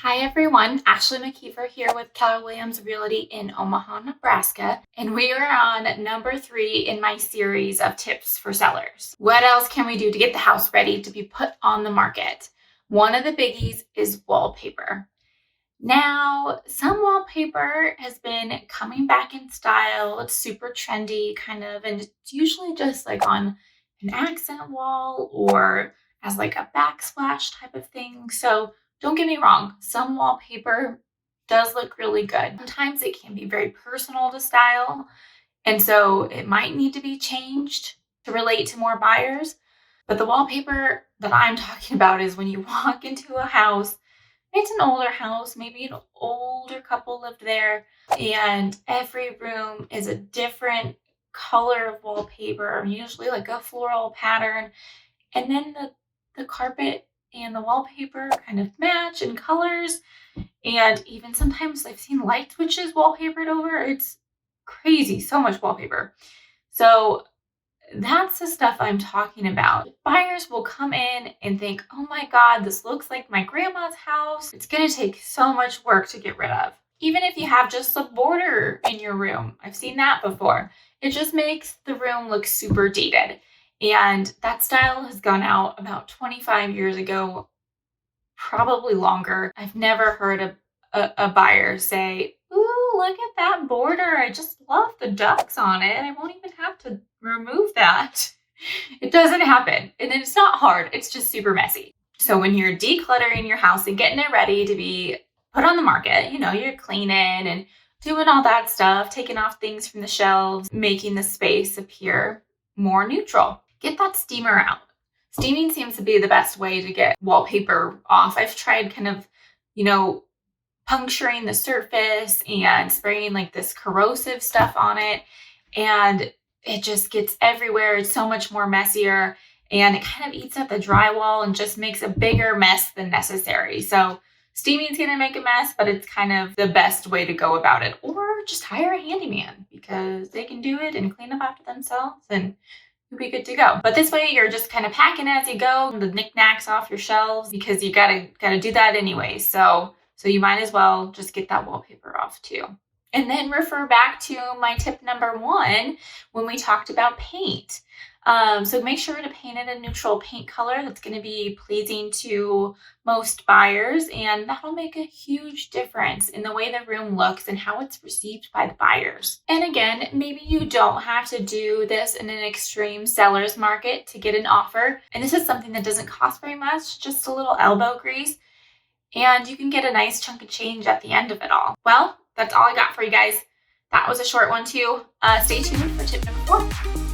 Hi everyone, Ashley Mckeever here with Keller Williams Realty in Omaha, Nebraska, and we are on number 3 in my series of tips for sellers. What else can we do to get the house ready to be put on the market? One of the biggies is wallpaper. Now, some wallpaper has been coming back in style. It's super trendy kind of, and it's usually just like on an accent wall or as like a backsplash type of thing. So don't get me wrong, some wallpaper does look really good. Sometimes it can be very personal to style, and so it might need to be changed to relate to more buyers. But the wallpaper that I'm talking about is when you walk into a house. It's an older house, maybe an older couple lived there, and every room is a different color of wallpaper, usually like a floral pattern. And then the carpet and the wallpaper kind of match in colors. And even sometimes I've seen light switches wallpapered over. It's crazy, so much wallpaper. So that's the stuff I'm talking about. Buyers will come in and think, oh my God, this looks like my grandma's house. It's gonna take so much work to get rid of. Even if you have just a border in your room, I've seen that before. It just makes the room look super dated. And that style has gone out about 25 years ago, probably longer. I've never heard a buyer say, ooh, look at that border. I just love the ducks on it. I won't even have to remove that. It doesn't happen. And it's not hard. It's just super messy. So when you're decluttering your house and getting it ready to be put on the market, you're cleaning and doing all that stuff, taking off things from the shelves, making the space appear more neutral. Get that steamer out. Steaming seems to be the best way to get wallpaper off. I've tried kind of, puncturing the surface and spraying like this corrosive stuff on it, and it just gets everywhere. It's so much more messier, and it kind of eats up the drywall and just makes a bigger mess than necessary. So steaming is going to make a mess, but it's kind of the best way to go about it. Or just hire a handyman because they can do it and clean up after themselves, and you'll be good to go. But this way you're just kind of packing as you go, the knickknacks off your shelves, because you gotta do that anyway. So you might as well just get that wallpaper off too. And then refer back to my tip number 1 when we talked about paint. So make sure to paint it a neutral paint color that's going to be pleasing to most buyers, and that'll make a huge difference in the way the room looks and how it's received by the buyers. And again, maybe you don't have to do this in an extreme seller's market to get an offer. And this is something that doesn't cost very much, just a little elbow grease, and you can get a nice chunk of change at the end of it all. Well, that's all I got for you guys. That was a short one too. Stay tuned for tip number 4.